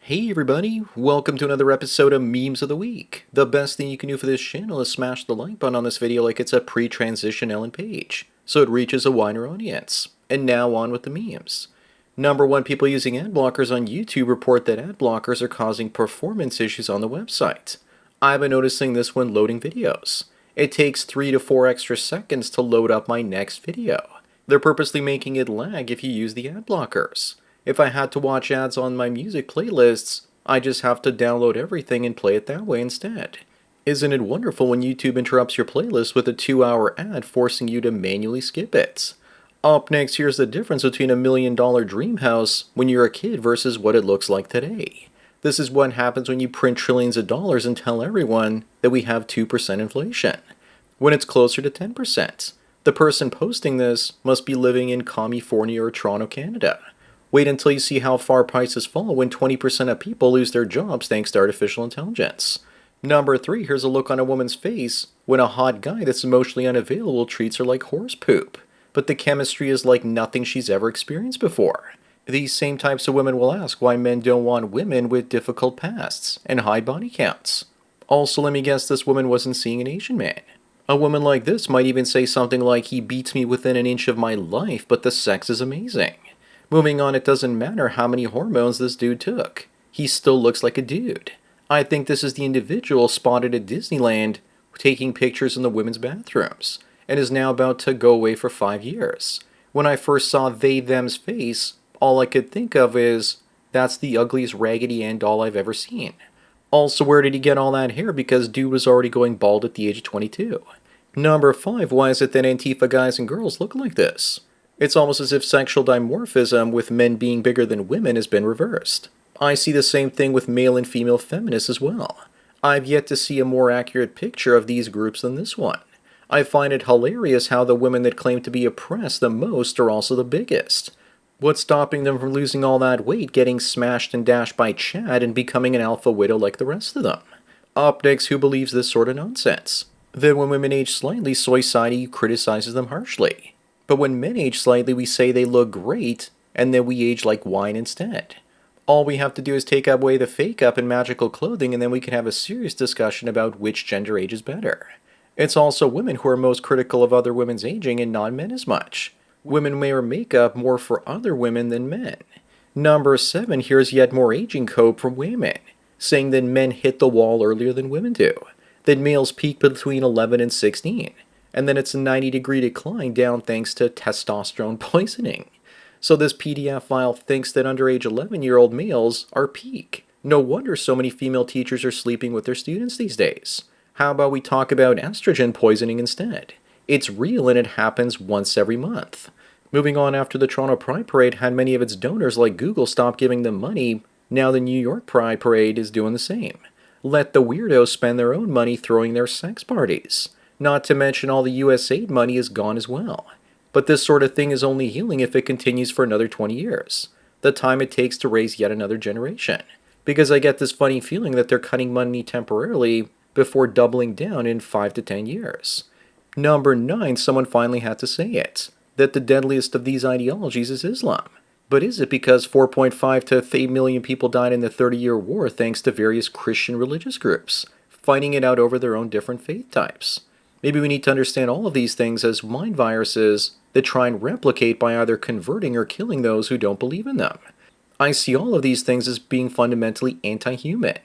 Hey everybody, welcome to another episode of Memes of the Week. The best thing you can do for this channel is smash the like button on this video like it's a pre-transition Ellen page, so it reaches a wider audience. And now on with the memes. Number one, people using ad blockers on YouTube report that ad blockers are causing performance issues on the website. I've been noticing this when loading videos. It takes 3 to 4 extra seconds to load up my next video. They're purposely making it lag if you use the ad blockers. If I had to watch ads on my music playlists, I just have to download everything and play it that way instead. Isn't it wonderful when YouTube interrupts your playlist with a 2-hour ad forcing you to manually skip it? Up next, here's the difference between a $1 million dream house when you're a kid versus what it looks like today. This is what happens when you print trillions of dollars and tell everyone that we have 2% inflation, when it's closer to 10%. The person posting this must be living in California or Toronto, Canada. Wait until you see how far prices fall when 20% of people lose their jobs thanks to artificial intelligence. Number 3, here's a look on a woman's face when a hot guy that's emotionally unavailable treats her like horse poop. But the chemistry is like nothing she's ever experienced before. These same types of women will ask why men don't want women with difficult pasts and high body counts. Also, let me guess this woman wasn't seeing an Asian man. A woman like this might even say something like, he beats me within an inch of my life, but the sex is amazing. Moving on, it doesn't matter how many hormones this dude took. He still looks like a dude. I think this is the individual spotted at Disneyland taking pictures in the women's bathrooms, and is now about to go away for 5 years. When I first saw they/them's face, all I could think of is, that's the ugliest Raggedy Ann doll I've ever seen. Also, where did he get all that hair, because dude was already going bald at the age of 22. Number 5, why is it that Antifa guys and girls look like this? It's almost as if sexual dimorphism with men being bigger than women has been reversed. I see the same thing with male and female feminists as well. I've yet to see a more accurate picture of these groups than this one. I find it hilarious how the women that claim to be oppressed the most are also the biggest. What's stopping them from losing all that weight, getting smashed and dashed by Chad, and becoming an alpha widow like the rest of them? Up next, who believes this sort of nonsense? Then when women age slightly, Soy Society criticizes them harshly. But when men age slightly, we say they look great, and then we age like wine instead. All we have to do is take away the fake up and magical clothing, and then we can have a serious discussion about which gender ages better. It's also women who are most critical of other women's aging and not men as much. Women wear makeup more for other women than men. Number 7, here's yet more aging code from women, saying that men hit the wall earlier than women do, that males peak between 11 and 16. And then it's a 90-degree decline down thanks to testosterone poisoning. So this PDF file thinks that underage 11-year-old males are peak. No wonder so many female teachers are sleeping with their students these days. How about we talk about estrogen poisoning instead? It's real and it happens once every month. Moving on, after the Toronto Pride Parade had many of its donors like Google stop giving them money, now the New York Pride Parade is doing the same. Let the weirdos spend their own money throwing their sex parties. Not to mention all the USAID money is gone as well. But this sort of thing is only healing if it continues for another 20 years. The time it takes to raise yet another generation. Because I get this funny feeling that they're cutting money temporarily before doubling down in 5 to 10 years. Number 9, someone finally had to say it. That the deadliest of these ideologies is Islam. But is it because 4.5 to 8 million people died in the 30-year war thanks to various Christian religious groups, fighting it out over their own different faith types? Maybe we need to understand all of these things as mind viruses that try and replicate by either converting or killing those who don't believe in them. I see all of these things as being fundamentally anti-human.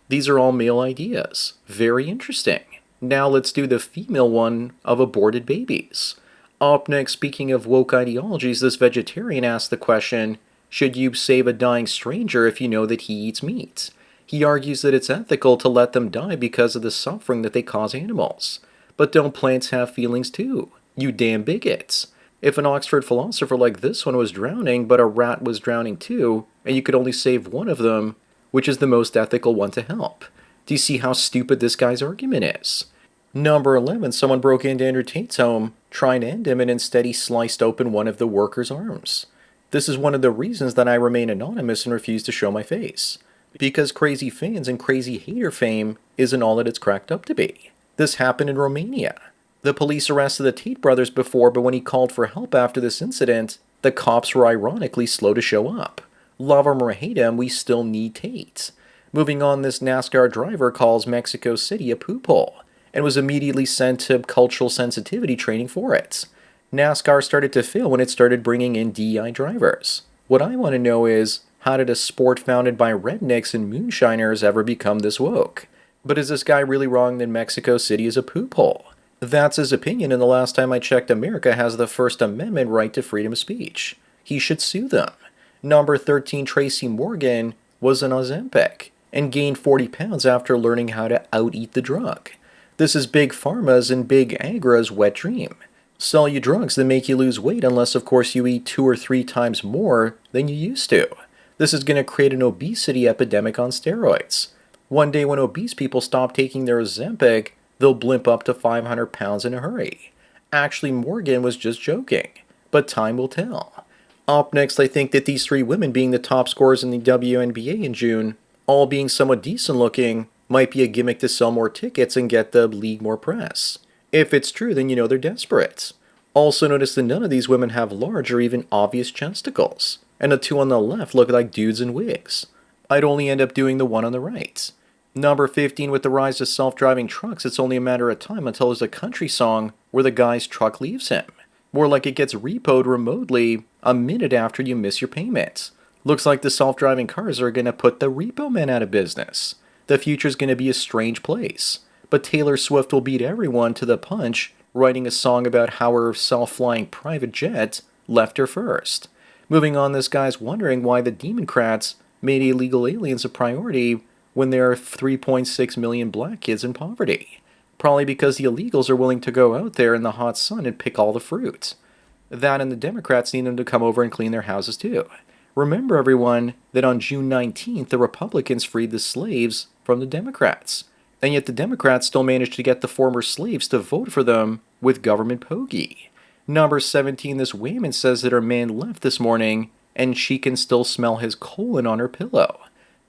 These are all male ideas. Very interesting. Now let's do the female one of aborted babies. Up next, speaking of woke ideologies, this vegetarian asked the question, should you save a dying stranger if you know that he eats meat? He argues that it's ethical to let them die because of the suffering that they cause animals. But don't plants have feelings too? You damn bigots. If an Oxford philosopher like this one was drowning, but a rat was drowning too, and you could only save one of them, which is the most ethical one to help? Do you see how stupid this guy's argument is? Number 11, someone broke into Andrew Tate's home, trying to end him, and instead he sliced open one of the workers' arms. This is one of the reasons that I remain anonymous and refuse to show my face. Because crazy fans and crazy hater fame isn't all that it's cracked up to be. This happened in Romania. The police arrested the Tate brothers before, but when he called for help after this incident, the cops were ironically slow to show up. Love him or hate him, we still need Tate. Moving on, this NASCAR driver calls Mexico City a poop hole and was immediately sent to cultural sensitivity training for it. NASCAR started to fail when it started bringing in DEI drivers. What I want to know is, how did a sport founded by rednecks and moonshiners ever become this woke? But is this guy really wrong that Mexico City is a poop hole? That's his opinion, and the last time I checked, America has the First Amendment right to freedom of speech. He should sue them. Number 13, Tracy Morgan, was an Ozempic and gained 40 pounds after learning how to out-eat the drug. This is Big Pharma's and Big Agra's wet dream. Sell you drugs that make you lose weight unless, of course, you eat 2 or 3 times more than you used to. This is going to create an obesity epidemic on steroids. One day when obese people stop taking their Ozempic, they'll blimp up to 500 pounds in a hurry. Actually, Morgan was just joking, but time will tell. Up next, I think that these 3 women being the top scorers in the WNBA in June, all being somewhat decent looking, might be a gimmick to sell more tickets and get the league more press. If it's true, then you know they're desperate. Also notice that none of these women have large or even obvious chesticles, and the 2 on the left look like dudes in wigs. I'd only end up doing the one on the right. Number 15, with the rise of self-driving trucks, it's only a matter of time until there's a country song where the guy's truck leaves him. More like it gets repoed remotely a minute after you miss your payments. Looks like the self-driving cars are going to put the repo men out of business. The future's going to be a strange place. But Taylor Swift will beat everyone to the punch, writing a song about how her self-flying private jet left her first. Moving on, this guy's wondering why the Democrats made illegal aliens a priority when there are 3.6 million black kids in poverty. Probably because the illegals are willing to go out there in the hot sun and pick all the fruit. That and the Democrats need them to come over and clean their houses too. Remember, everyone, that on June 19th, the Republicans freed the slaves from the Democrats. And yet the Democrats still managed to get the former slaves to vote for them with government pokey. Number 17, this woman says that her man left this morning and she can still smell his colon on her pillow.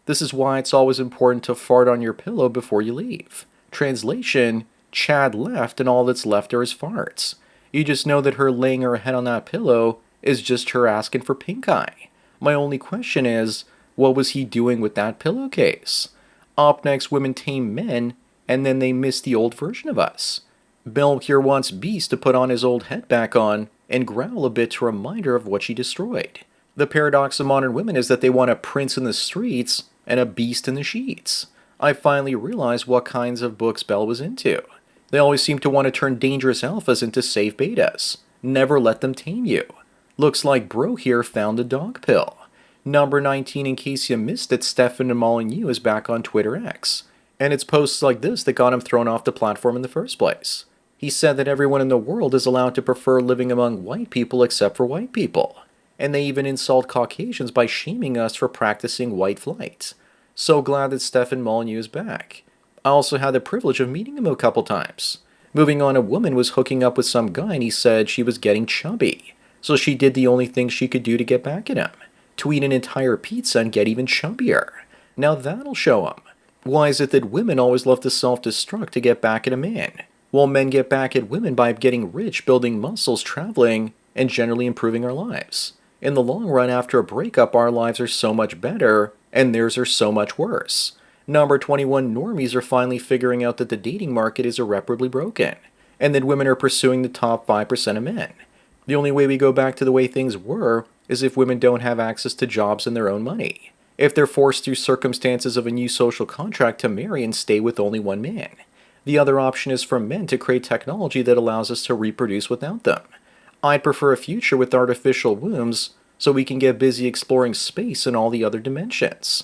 This is why it's always important to fart on your pillow before you leave. Translation, Chad left and all that's left are his farts. You just know that her laying her head on that pillow is just her asking for pink eye. My only question is, what was he doing with that pillowcase? Up next, women tame men, and then they miss the old version of us. Melchior wants Beast to put on his old head back on and growl a bit to remind her of what she destroyed. The paradox of modern women is that they want a prince in the streets and a beast in the sheets. I finally realized what kinds of books Belle was into. They always seem to want to turn dangerous alphas into safe betas. Never let them tame you. Looks like Bro here found the dog pill. Number 19, in case you missed it, Stefan Molyneux is back on Twitter X. And it's posts like this that got him thrown off the platform in the first place. He said that everyone in the world is allowed to prefer living among white people except for white people. And they even insult Caucasians by shaming us for practicing white flight. So glad that Stefan Molyneux is back. I also had the privilege of meeting him a couple times. Moving on, a woman was hooking up with some guy and he said she was getting chubby. So she did the only thing she could do to get back at him. To eat an entire pizza and get even chubbier. Now that'll show him. Why is it that women always love to self-destruct to get back at a man, while men get back at women by getting rich, building muscles, traveling, and generally improving our lives? In the long run, after a breakup, our lives are so much better, and theirs are so much worse. Number 21, normies are finally figuring out that the dating market is irreparably broken, and that women are pursuing the top 5% of men. The only way we go back to the way things were is if women don't have access to jobs and their own money. If they're forced through circumstances of a new social contract to marry and stay with only one man. The other option is for men to create technology that allows us to reproduce without them. I'd prefer a future with artificial wombs so we can get busy exploring space and all the other dimensions.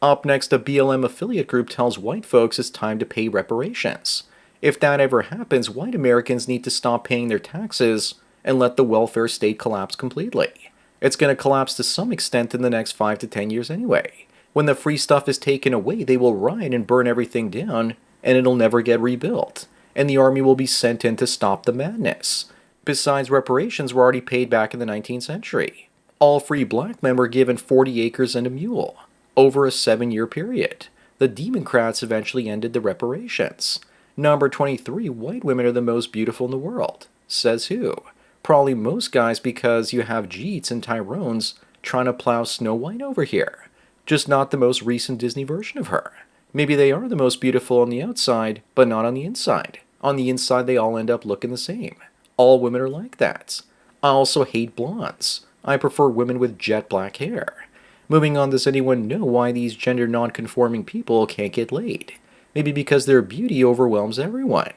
Up next, a BLM affiliate group tells white folks it's time to pay reparations. If that ever happens, white Americans need to stop paying their taxes and let the welfare state collapse completely. It's going to collapse to some extent in the next 5 to 10 years anyway. When the free stuff is taken away, they will riot and burn everything down, and it'll never get rebuilt. And the army will be sent in to stop the madness. Besides, reparations were already paid back in the 19th century. All free black men were given 40 acres and a mule, over a 7-year period. The Democrats eventually ended the reparations. Number 23, white women are the most beautiful in the world. Says who? Probably most guys, because you have Jeets and Tyrones trying to plow Snow White over here, just not the most recent Disney version of her. Maybe they are the most beautiful on the outside, but not on the inside. On the inside, they all end up looking the same. All women are like that. I also hate blondes. I prefer women with jet black hair. Moving on, does anyone know why these gender non-conforming people can't get laid? Maybe because their beauty overwhelms everyone.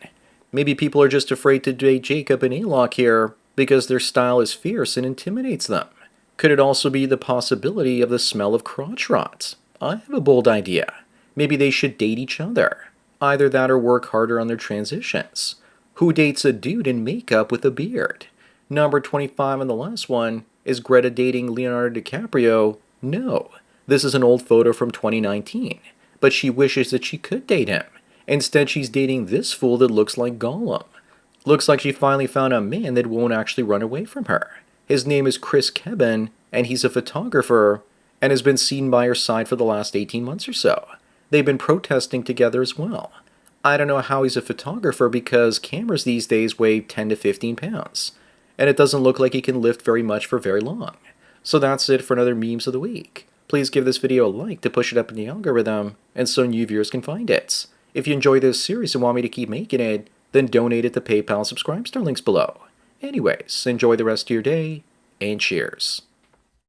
Maybe people are just afraid to date Jacob and Alok here because their style is fierce and intimidates them. Could it also be the possibility of the smell of crotch rot? I have a bold idea. Maybe they should date each other. Either that or work harder on their transitions. Who dates a dude in makeup with a beard? Number 25 and the last one, is Greta dating Leonardo DiCaprio? No. This is an old photo from 2019, but she wishes that she could date him. Instead, she's dating this fool that looks like Gollum. Looks like she finally found a man that won't actually run away from her. His name is Chris Kebben, and he's a photographer, and has been seen by her side for the last 18 months or so. They've been protesting together as well. I don't know how he's a photographer because cameras these days weigh 10 to 15 pounds, and it doesn't look like he can lift very much for very long. So that's it for another Memes of the Week. Please give this video a like to push it up in the algorithm, and so new viewers can find it. If you enjoy this series and want me to keep making it, then donate it to PayPal and subscribe star links below. Anyways, enjoy the rest of your day, and cheers.